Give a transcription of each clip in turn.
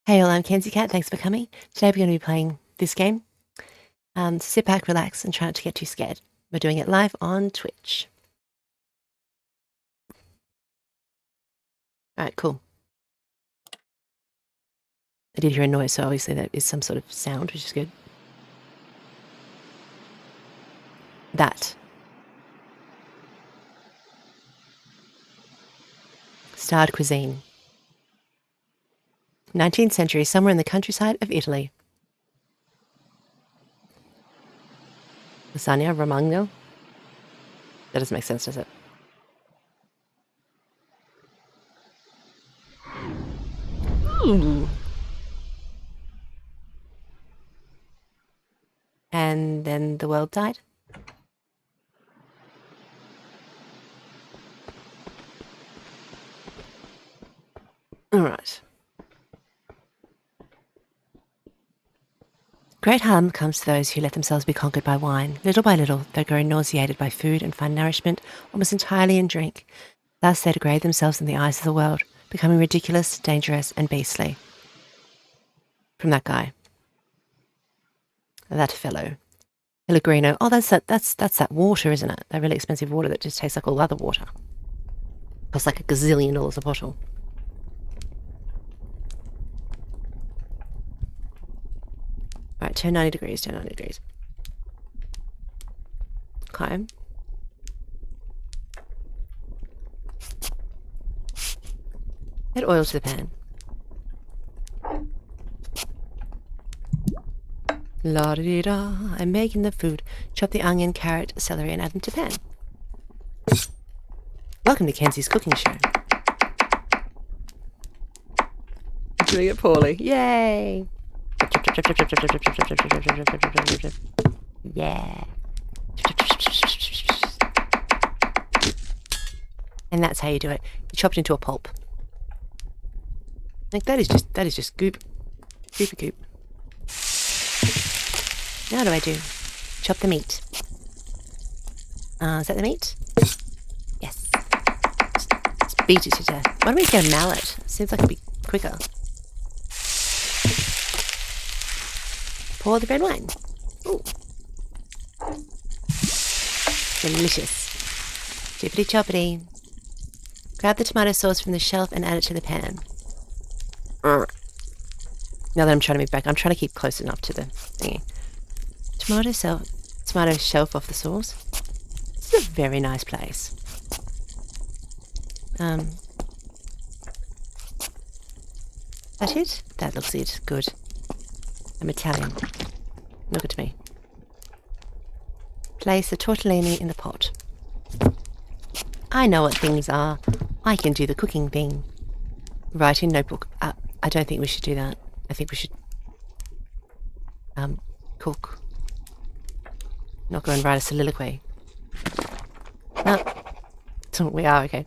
Hey all, I'm Kenzie Cat. Thanks for coming. Today we're going to be playing this game. Sit back, relax, and try not to get too scared. We're doing it live on Twitch. Alright, cool. I did hear a noise, so obviously that is some sort of sound, which is good. That. Starred Cuisine. 19th century, somewhere in the countryside of Italy. Lasagna, Romagna. That doesn't make sense, does it? Ooh. And then the world died. Alright. Great harm comes to those who let themselves be conquered by wine. Little by little, they grow nauseated by food and find nourishment almost entirely in drink. Thus, they degrade themselves in the eyes of the world, becoming ridiculous, dangerous, and beastly. From that guy. That fellow. Pellegrino. Oh, that's that water, isn't it? That really expensive water that just tastes like all other water. Costs like $1 gazillion a bottle. Alright, turn 90 degrees, turn 90 degrees. Okay. Add oil to the pan. La-da-dee-da, I'm making the food. Chop the onion, carrot, celery, and add them to pan. Welcome to Kenzie's cooking show. Doing it poorly. Yay! Yeah. And that's how you do it. You chop it into a pulp. Like that is just goop. Goopy goop. Now what do I do? Chop the meat. Is that the meat? Yes. Just beat it to death. Why don't we get a mallet? Seems like it'd be quicker. Pour the red wine. Ooh. Delicious. Chippity choppity. Grab the tomato sauce from the shelf and add it to the pan. Now that I'm trying to move back, I'm trying to keep close enough to the thingy. Tomato shelf off the sauce. This is a very nice place. That it? That looks it. Good. I'm Italian. Look at me. Place the tortellini in the pot. I know what things are. I can do the cooking thing. Write in notebook. I don't think we should do that. I think we should cook. Not go and write a soliloquy. No. So we are, okay.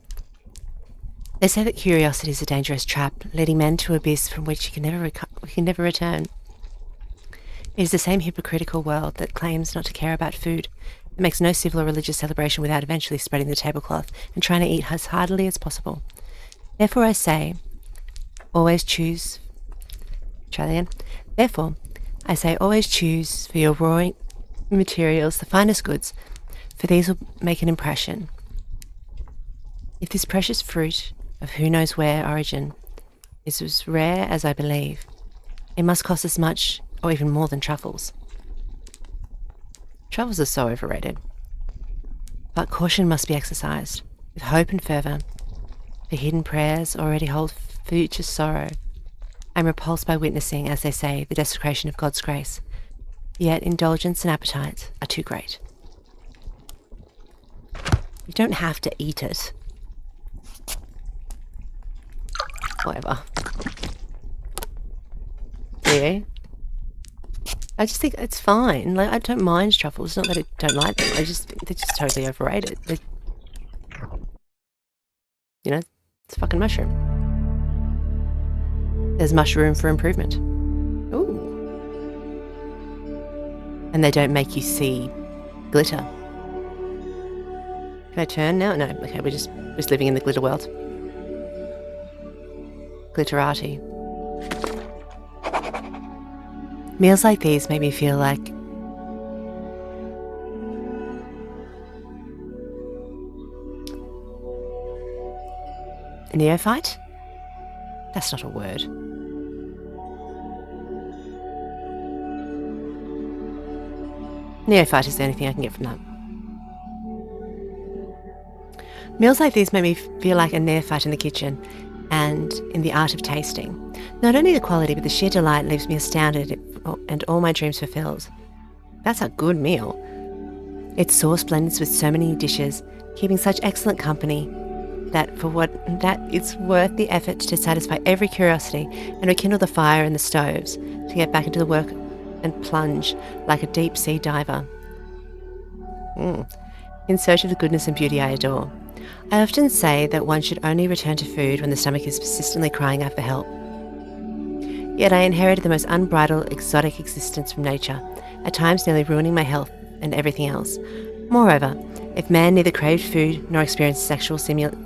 They say that curiosity is a dangerous trap, leading men to abyss from which you can never return. It is the same hypocritical world that claims not to care about food. It makes no civil or religious celebration without eventually spreading the tablecloth and trying to eat as heartily as possible. Therefore I say, always choose... Try that again. Therefore, I say always choose for your raw materials the finest goods, for these will make an impression. If this precious fruit, of who knows where origin, is as rare as I believe, it must cost as much or even more than truffles. Truffles are so overrated. But caution must be exercised, with hope and fervour. The hidden prayers already hold future sorrow. I am repulsed by witnessing, as they say, the desecration of God's grace. Yet indulgence and appetite are too great. You don't have to eat it. Whatever. Yeah. I just think it's fine. Like, I don't mind truffles. It's not that I don't like them. They're just totally overrated. You know, it's a fucking mushroom. There's mushroom for improvement. Ooh. And they don't make you see glitter. Can I turn now? No. Okay, we're just living in the glitter world. Glitterati. Meals like these make me feel like a neophyte? That's not a word. Neophyte is the only thing I can get from that. Meals like these make me feel like a neophyte in the kitchen and in the art of tasting. Not only the quality, but the sheer delight leaves me astounded and all my dreams fulfilled. That's a good meal. Its sauce blends with so many dishes, keeping such excellent company that it's worth the effort to satisfy every curiosity and rekindle the fire in the stoves to get back into the work and plunge like a deep sea diver. In search of the goodness and beauty I adore. I often say that one should only return to food when the stomach is persistently crying out for help. Yet I inherited the most unbridled, exotic existence from nature, at times nearly ruining my health and everything else. Moreover, if man neither craved food nor experienced sexual stimulation,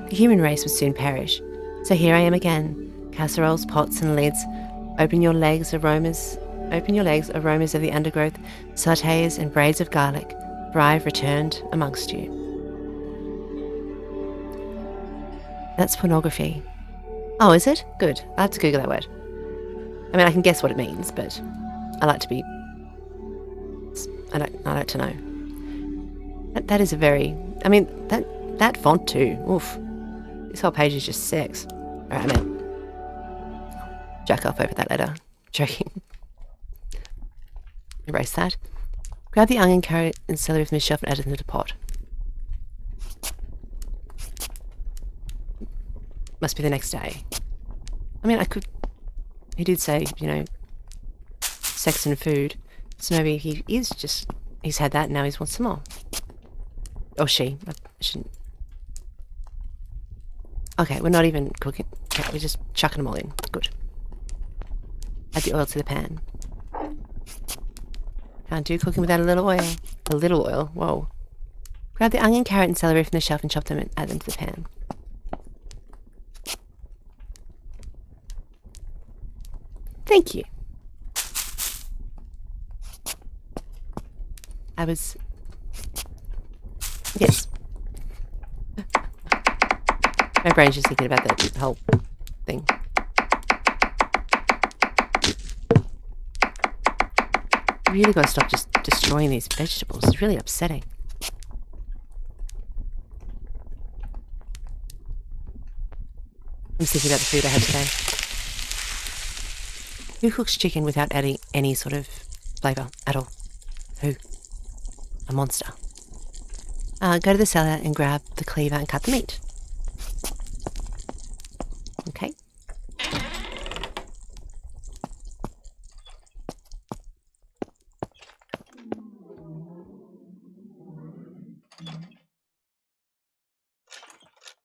the human race would soon perish. So here I am again, casseroles, pots, and lids. Open your legs, aromas of the undergrowth, sautés and braids of garlic, for I have returned amongst you. That's pornography. Oh, is it? Good. I have to Google that word. I mean, I can guess what it means, but I like to know. That is a very, I mean, that font too. Oof. This whole page is just sex. Alright, I'm in. Jack off over that letter. Joking. Erase that. Grab the onion, carrot, and celery from the shelf and add it into the pot. Must be the next day. I mean, he did say, sex and food. So maybe he's had that and now he wants some more. Or she. I shouldn't. Okay, we're not even cooking. Okay, we're just chucking them all in. Good. Add the oil to the pan. Can't do cooking without a little oil. A little oil? Whoa. Grab the onion, carrot, and celery from the shelf and chop them and add them to the pan. Thank you. Yes. My brain's just thinking about that whole thing. You really got to stop just destroying these vegetables. It's really upsetting. I'm thinking about the food I had today. Who cooks chicken without adding any sort of flavour at all? Who? A monster. Go to the cellar and grab the cleaver and cut the meat. Okay.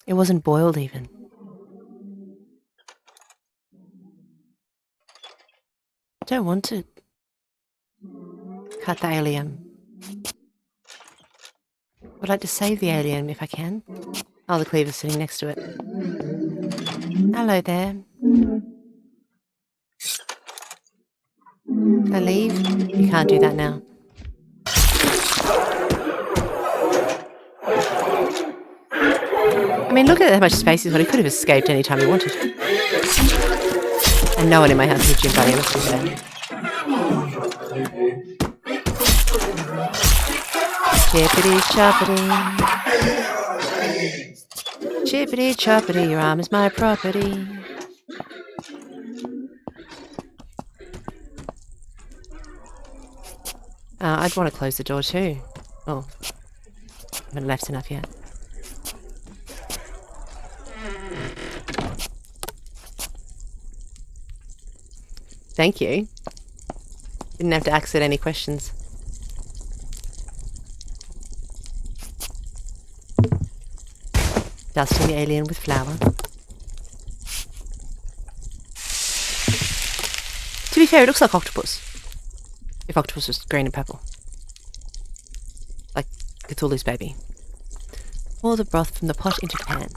It wasn't boiled even. I don't want to cut the alien. I'd like to save the alien if I can. Oh, the cleaver's sitting next to it. Hello there. Can I leave? You can't do that now. I mean, look at how much space he's got. He could have escaped any time he wanted. And no one in my house is Jim Buddy. Let's do that. Chippity choppity. Chippity choppity, your arm is my property. I'd want to close the door too. Oh, I haven't left enough yet. Thank you. Didn't have to ask it any questions. Dusting the alien with flour. To be fair, it looks like octopus. If octopus was green and purple. Like Cthulhu's baby. Pour the broth from the pot into the pan.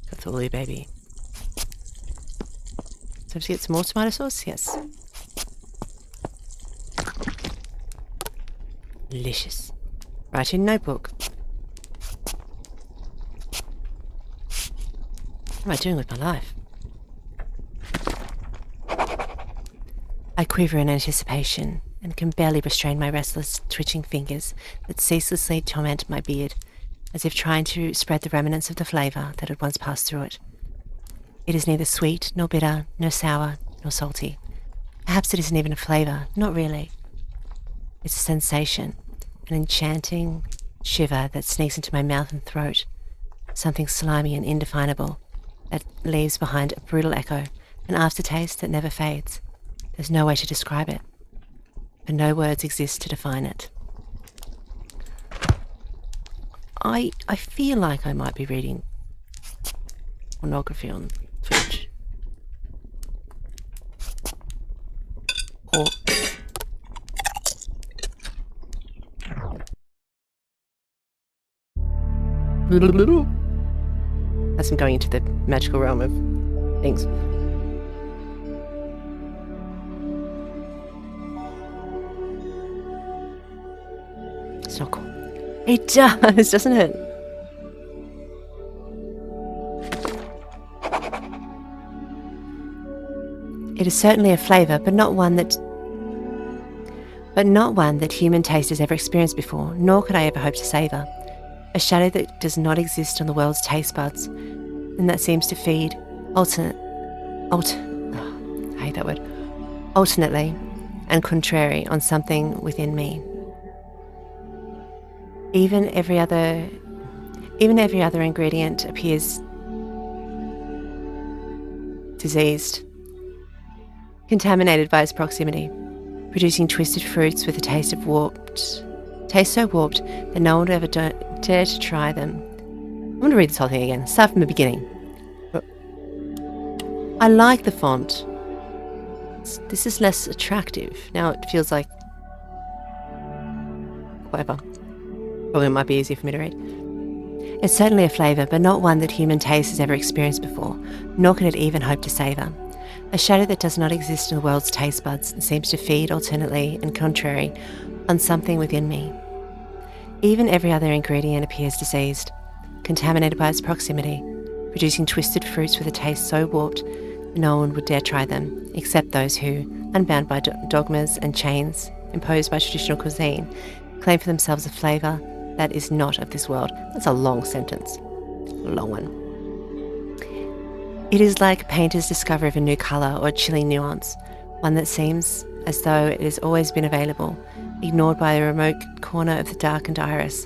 Cthulhu, baby. So to get some more tomato sauce? Yes. Delicious. Write in notebook. What am I doing with my life? I quiver in anticipation and can barely restrain my restless, twitching fingers that ceaselessly torment my beard, as if trying to spread the remnants of the flavour that had once passed through it. It is neither sweet, nor bitter, nor sour, nor salty. Perhaps it isn't even a flavour, not really. It's a sensation, an enchanting shiver that sneaks into my mouth and throat, something slimy and indefinable that leaves behind a brutal echo, an aftertaste that never fades. There's no way to describe it, but no words exist to define it. I feel like I might be reading pornography on food. Or as I'm going into the magical realm of things. It's not cool. It does, doesn't it? It is certainly a flavour, but not one that human taste has ever experienced before, nor could I ever hope to savour. A shadow that does not exist on the world's taste buds, and that seems to feed alternately and contrary on something within me. Even every other ingredient appears diseased, contaminated by its proximity, producing twisted fruits with a taste so warped that no one would ever dare to try them. I'm going to read this whole thing again. Start from the beginning. I like the font. This is less attractive. Now it feels like whatever. Probably might be easier for me to read. It's certainly a flavour, but not one that human taste has ever experienced before, nor could it even hope to savour. A shadow that does not exist in the world's taste buds and seems to feed alternately and contrary on something within me. Even every other ingredient appears diseased, contaminated by its proximity, producing twisted fruits with a taste so warped that no one would dare try them, except those who, unbound by dogmas and chains imposed by traditional cuisine, claim for themselves a flavour that is not of this world. That's a long sentence. A long one. It is like a painter's discovery of a new colour or a chilling nuance, one that seems as though it has always been available, ignored by a remote corner of the darkened iris,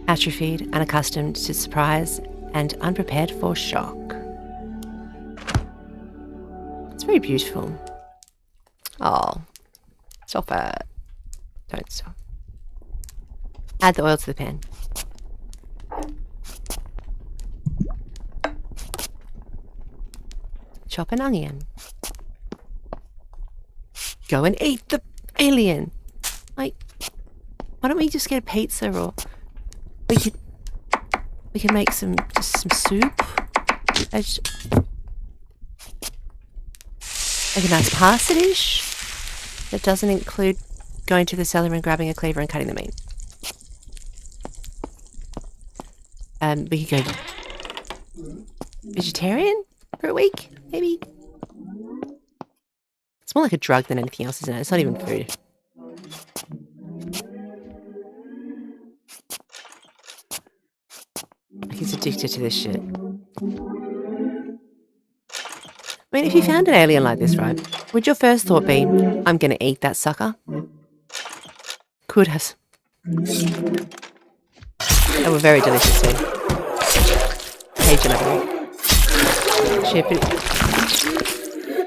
atrophied, unaccustomed to surprise and unprepared for shock. It's very beautiful. Oh, stop it. Don't stop. Add the oil to the pan. Chop an onion. Go and eat the alien. Like, why don't we just get a pizza, or we could make some soup. Like a nice pasta dish that doesn't include going to the cellar and grabbing a cleaver and cutting the meat. We could go vegetarian for a week, maybe. It's more like a drug than anything else, isn't it? It's not even food. He's addicted to this shit. I mean, if you found an alien like this, right, would your first thought be, I'm going to eat that sucker? Could have. They were very delicious too. Cajun, I believe. Chip it.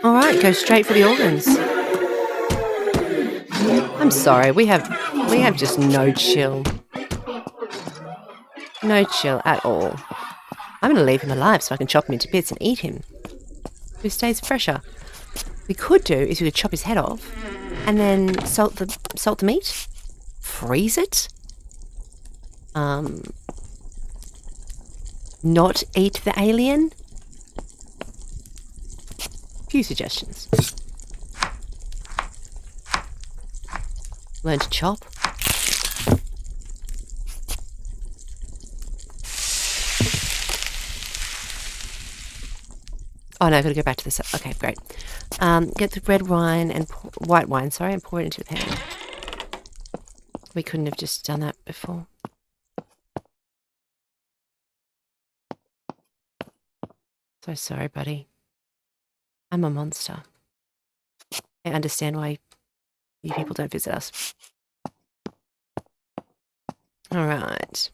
Alright, go straight for the organs. I'm sorry, we have just no chill. No chill at all. I'm going to leave him alive so I can chop him into bits and eat him. Who stays fresher. We could do is we could chop his head off and then salt the meat, freeze it, Not eat the alien? Few suggestions. Learn to chop. Oh no, I've got to go back to this. Okay, great. Get the red wine and white wine, sorry, and pour it into the pan. We couldn't have just done that before. So sorry, buddy. I'm a monster. I understand why you people don't visit us. All right.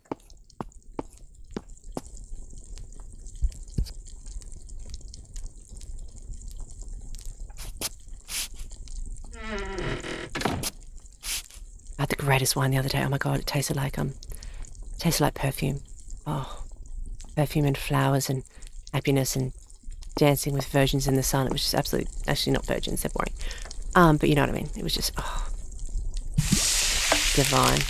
I had the greatest wine the other day. Oh my god, it tasted like perfume. Oh, perfume and flowers and happiness and dancing with virgins in the sun. It was just actually not virgins, they're boring. But you know what I mean. It was just divine.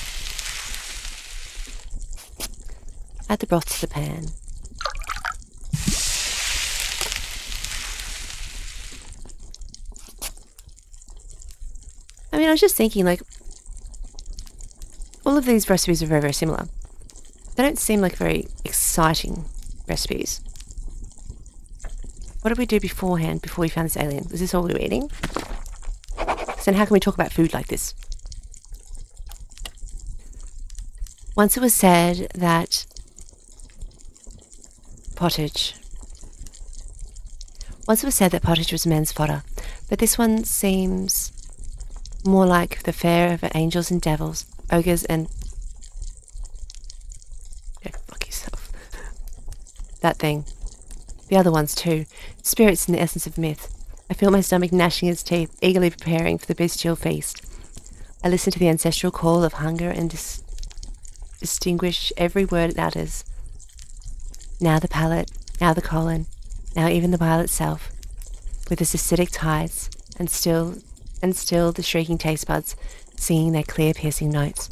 Add the broth to the pan. I mean, I was just thinking, like, all of these recipes are very, very similar. They don't seem like very exciting recipes. What did we do beforehand, before we found this alien? Was this all we were eating? So then how can we talk about food like this? Once it was said that pottage was men's fodder, but this one seems more like the fare of angels and devils, ogres and... Yeah, fuck yourself. That thing. The other ones too. Spirits in the essence of myth. I feel my stomach gnashing its teeth, eagerly preparing for the bestial feast. I listen to the ancestral call of hunger and distinguish every word it utters. Now the palate, now the colon, now even the bile itself, with its acidic tides, and still the shrieking taste buds singing their clear piercing notes.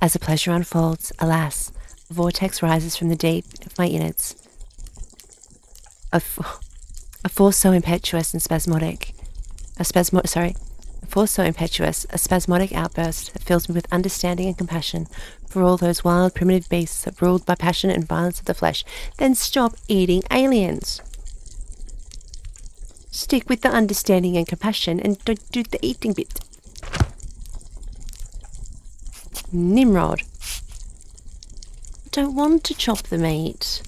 As the pleasure unfolds, alas, a vortex rises from the deep of my innards. A force so impetuous and spasmodic, a spasmodic outburst that fills me with understanding and compassion for all those wild primitive beasts that ruled by passion and violence of the flesh. Then stop eating aliens. Stick with the understanding and compassion and don't do the eating bit. Nimrod. I don't want to chop the meat.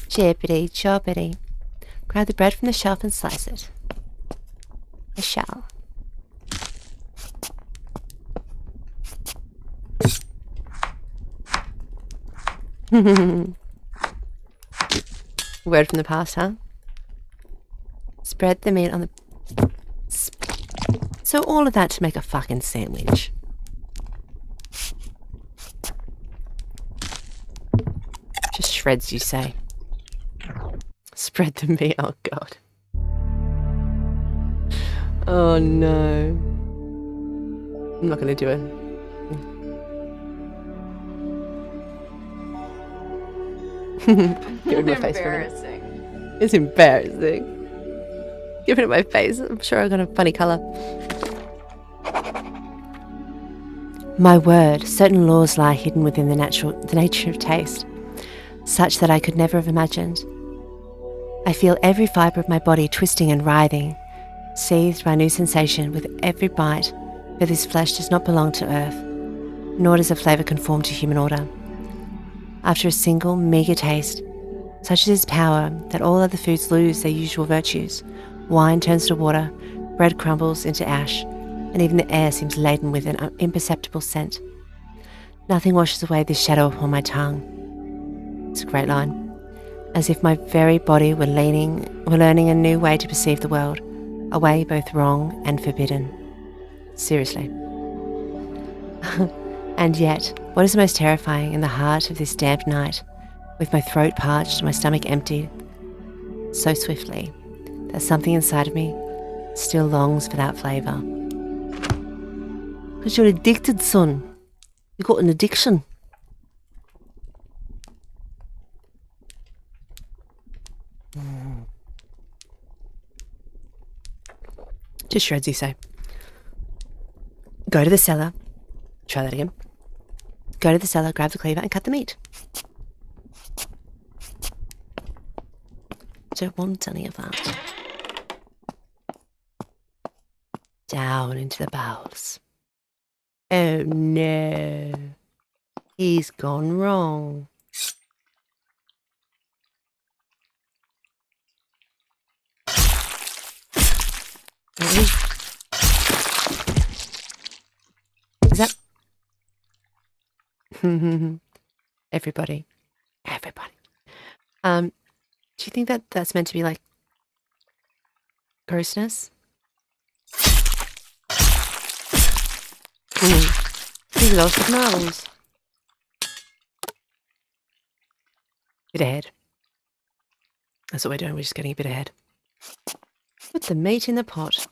Chippity choppity. Grab the bread from the shelf and slice it. I shall. Word from the past, huh? Spread the meat on the... So all of that to make a fucking sandwich. Just shreds, you say. Spread the meat, oh god. Oh no. I'm not gonna do it. Give it my face for a minute. It's embarrassing. Give it my face. I'm sure I got a funny colour. My word, certain laws lie hidden within the nature of taste, such that I could never have imagined. I feel every fibre of my body twisting and writhing, seethed by new sensation with every bite, for this flesh does not belong to earth, nor does the flavour conform to human order. After a single, meagre taste, such is its power that all other foods lose their usual virtues. Wine turns to water, bread crumbles into ash, and even the air seems laden with an imperceptible scent. Nothing washes away this shadow upon my tongue. It's a great line. As if my very body were learning a new way to perceive the world, a way both wrong and forbidden. Seriously. And yet, what is most terrifying in the heart of this damp night, with my throat parched and my stomach emptied so swiftly that something inside of me, still longs for that flavour. Because you're addicted, son. You've got an addiction. Just shreds, you say. Go to the cellar. Try that again. Go to the cellar, grab the cleaver and cut the meat. Don't want any of that. Down into the bowels. Oh no. He's gone wrong. Is that... Everybody. Do you think that that's meant to be like grossness? He's lost his marbles. Bit ahead. That's what we're doing, we're just getting a bit ahead. Put the meat in the pot.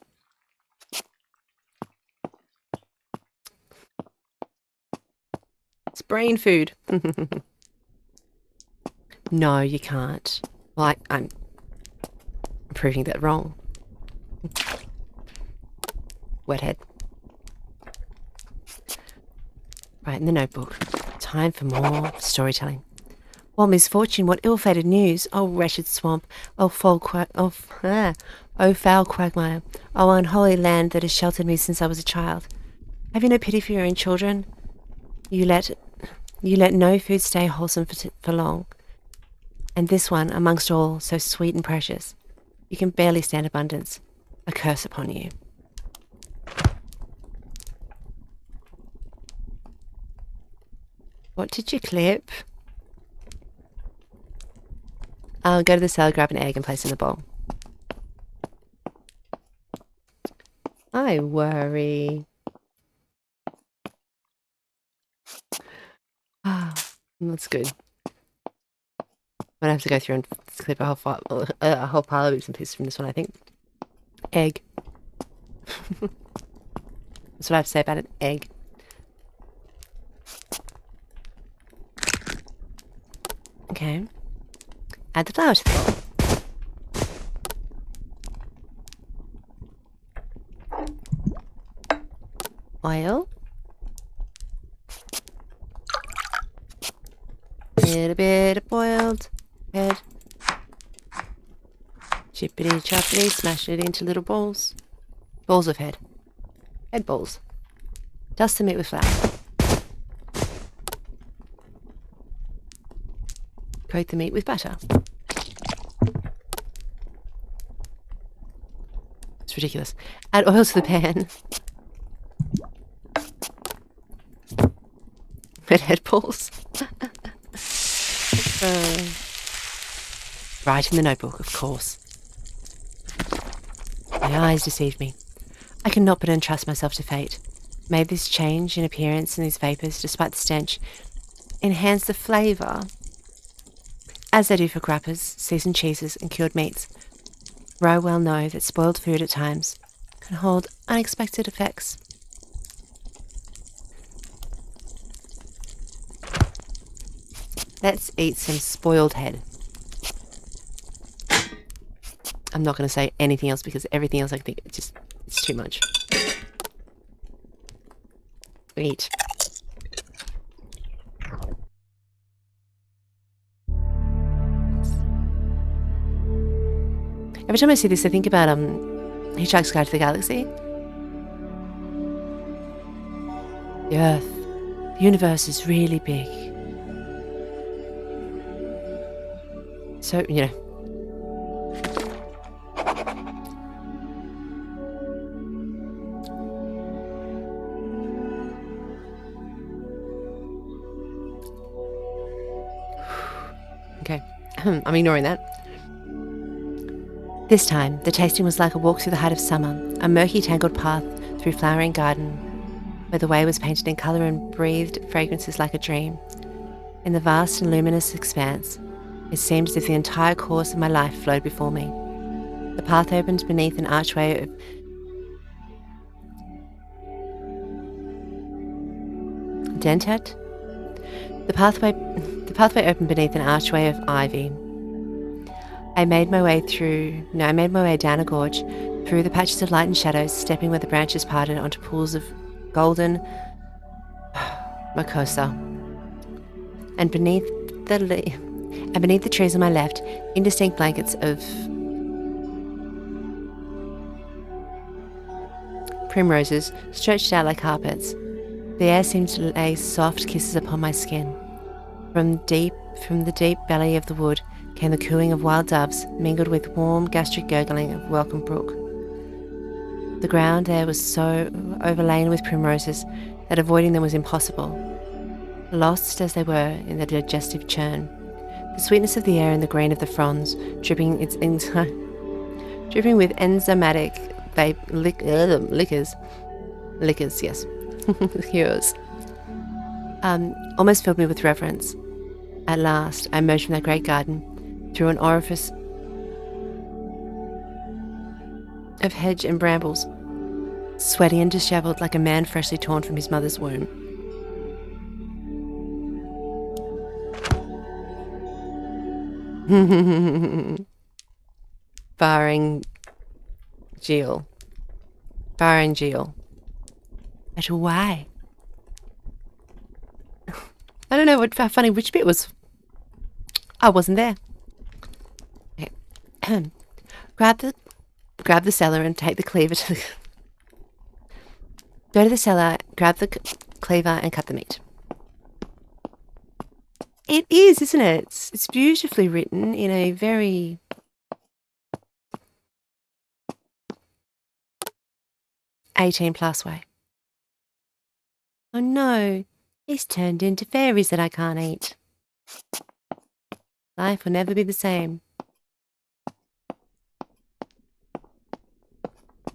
It's brain food. No, you can't. Well, I'm proving that wrong. Wet head. Right, in the notebook. Time for more storytelling. What misfortune, what ill-fated news. Oh, wretched swamp. Oh, foul quagmire. Oh, unholy land that has sheltered me since I was a child. Have you no pity for your own children? You let no food stay wholesome for long. And this one, amongst all, so sweet and precious. You can barely stand abundance. A curse upon you. What did you clip? I'll go to the cellar, grab an egg and place it in the bowl. I worry. That's good. I'm gonna have to go through and clip a whole pile of bits and pieces from this one, I think. Egg. That's what I have to say about an egg. Okay. Add the flour to the bowl. Oil. Little bit of boiled head. Chippity choppity, smash it into little balls. Balls of head. Head balls. Dust the meat with flour. Coat the meat with butter. It's ridiculous. Add oil to the pan. Red head balls. Right in the notebook, of course. My eyes deceived me. I could not but entrust myself to fate. May this change in appearance and these vapours, despite the stench, enhance the flavour, as they do for grappers, seasoned cheeses and cured meats. For I well know that spoiled food at times can hold unexpected effects. Let's eat some spoiled head. I'm not going to say anything else because everything else I think it's too much. Eat. Every time I see this, I think about Hitchhiker's Guide to the Galaxy. The Earth, the universe is really big. So, you know. Okay, I'm ignoring that. This time, the tasting was like a walk through the height of summer, a murky, tangled path through flowering garden, where the way was painted in colour and breathed fragrances like a dream. In the vast and luminous expanse, it seemed as if the entire course of my life flowed before me. The path opened beneath an archway of dentate. The pathway opened beneath an archway of ivy. I made my way down a gorge, through the patches of light and shadows, stepping where the branches parted onto pools of golden mucosa. And beneath the trees on my left, indistinct blankets of primroses stretched out like carpets. The air seemed to lay soft kisses upon my skin. From the deep belly of the wood came the cooing of wild doves, mingled with warm gastric gurgling of welcome brook. The ground there was so overlain with primroses that avoiding them was impossible, lost as they were in the digestive churn. The sweetness of the air and the green of the fronds, dripping with enzymatic liquors, yes, liqueurs, almost filled me with reverence. At last, I emerged from that great garden, through an orifice of hedge and brambles, sweaty and dishevelled like a man freshly torn from his mother's womb. Barring Jill. But why? I don't know how funny which bit was. I wasn't there. Okay. Grab the cellar and take the cleaver to the... Go to the cellar, grab the cleaver and cut the meat. It is, isn't it? It's beautifully written in a very... +18 way. Oh no, he's turned into fairies that I can't eat. Life will never be the same.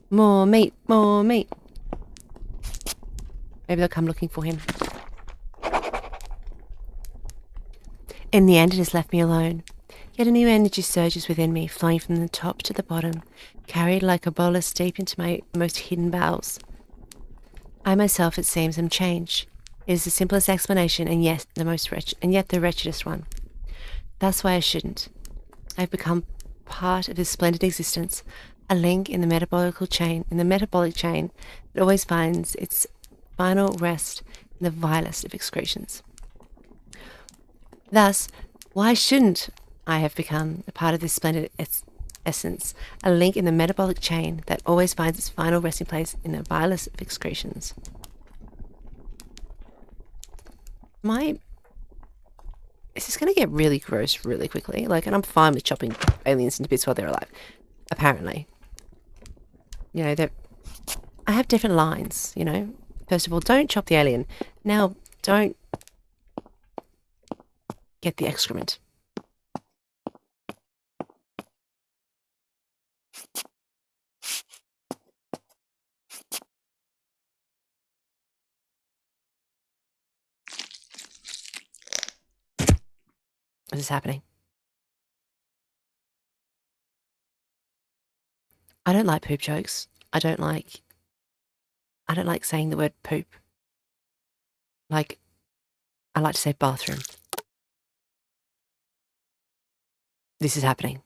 More meat, more meat. Maybe they'll come looking for him. In the end, it has left me alone. Yet a new energy surges within me, flowing from the top to the bottom, carried like a bolus deep into my most hidden bowels. I myself, it seems, am changed. It is the simplest explanation, and yet the wretchedest one. That's why I shouldn't. I've become part of this splendid existence, a link in the metabolic chain that always finds its final rest in the vilest of excretions. Thus, why shouldn't I have become a part of this splendid essence, a link in the metabolic chain that always finds its final resting place in the vilest of excretions? Is this going to get really gross really quickly? And I'm fine with chopping aliens into bits while they're alive. Apparently. I have different lines, First of all, don't chop the alien. Now, don't get the excrement. What is happening? I don't like poop jokes. I don't like saying the word poop. I like to say bathroom. This is happening.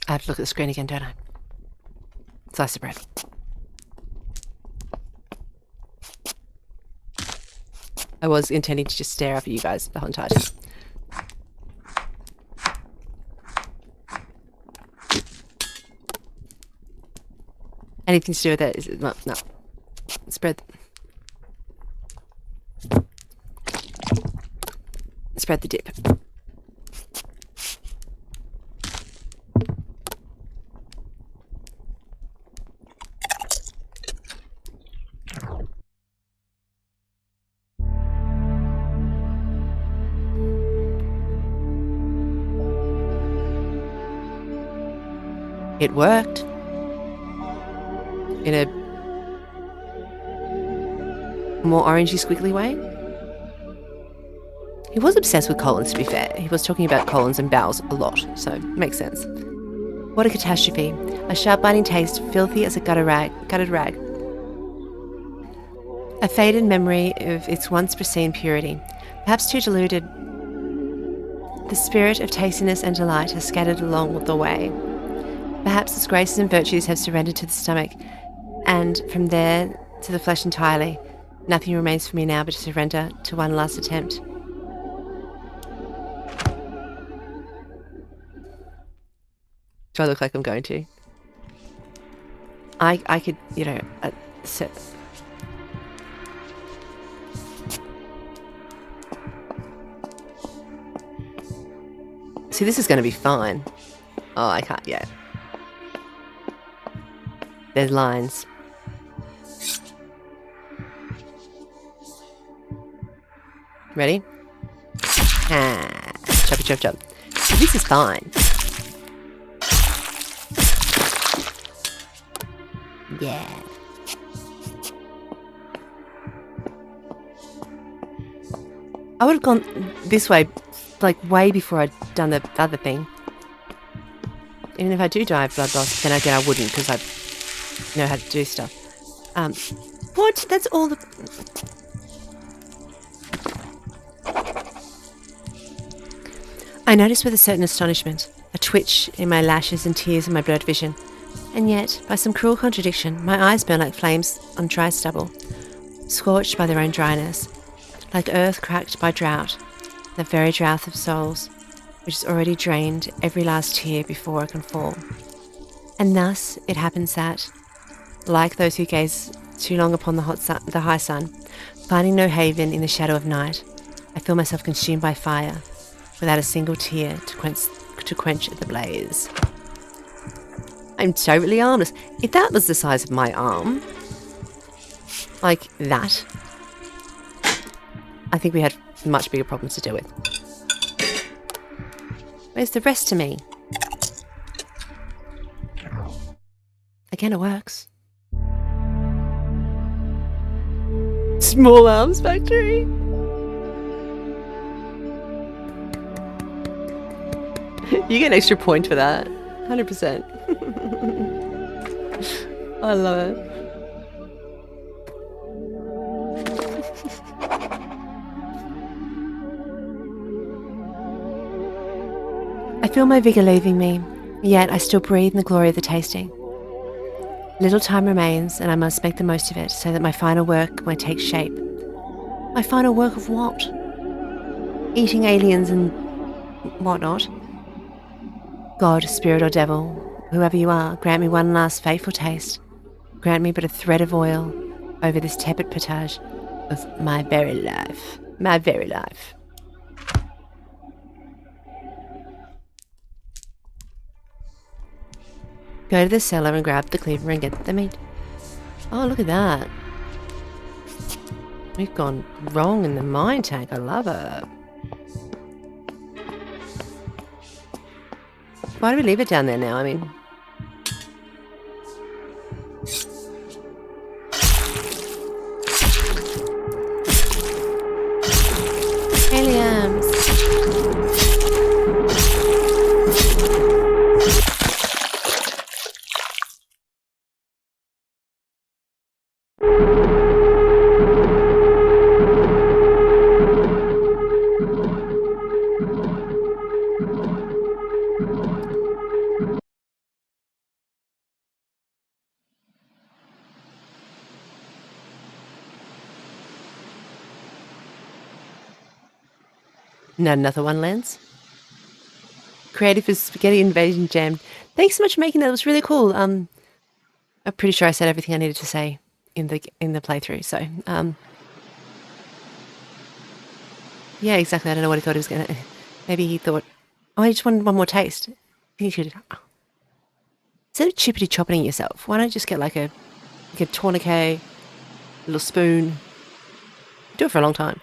I have to look at the screen again, don't I? Slice of bread. I was intending to just stare up at you guys the whole entire time. Anything to do with that is no. Spread the dip. It worked. In a more orangey, squiggly way. He was obsessed with colons, to be fair. He was talking about colons and bowels a lot, so makes sense. What a catastrophe. A sharp biting taste, filthy as a gutted rag. A faded memory of its once pristine purity, perhaps too diluted. The spirit of tastiness and delight has scattered along the way. Perhaps its graces and virtues have surrendered to the stomach, and from there to the flesh entirely. Nothing remains for me now but to surrender to one last attempt. Do I look like I'm going to? I could, sit. See, this is going to be fine. Oh, I can't yet. There's lines. Ready? Ah, choppy chop chop. So this is fine. Yeah. I would have gone this way, like way before I'd done the other thing. Even if I do die of blood loss, then again I wouldn't, because I know how to do stuff. What? That's all the... I noticed with a certain astonishment, a twitch in my lashes and tears in my blurred vision. And yet, by some cruel contradiction, my eyes burn like flames on dry stubble, scorched by their own dryness, like earth cracked by drought, the very drought of souls, which has already drained every last tear before it can fall. And thus it happens that, like those who gaze too long upon the high sun, finding no haven in the shadow of night, I feel myself consumed by fire, without a single tear to quench the blaze. I'm totally honest. If that was the size of my arm, like that, I think we had much bigger problems to deal with. Where's the rest of me? Again, it works. Small arms factory. You get an extra point for that. 100%. I love it. I feel my vigour leaving me, yet I still breathe in the glory of the tasting. Little time remains, and I must make the most of it so that my final work may take shape. My final work of what? Eating aliens and whatnot? God, spirit or devil, whoever you are, grant me one last fateful taste. Grant me but a thread of oil over this tepid potage of my very life. My very life. Go to the cellar and grab the cleaver and get the meat. Oh, look at that. We've gone wrong in the mine tank. I love it. Why do we leave it down there now? I mean... aliens. Not another one, Lance. Creative for Spaghetti Invasion Jam. Thanks so much for making that. It was really cool. I'm pretty sure I said everything I needed to say in the playthrough. So, yeah, exactly. I don't know what he thought he was gonna. Maybe he thought, oh, I just wanted one more taste. He should. Instead of chippity chopping yourself, why don't you just get like a tourniquet, a little spoon. Do it for a long time.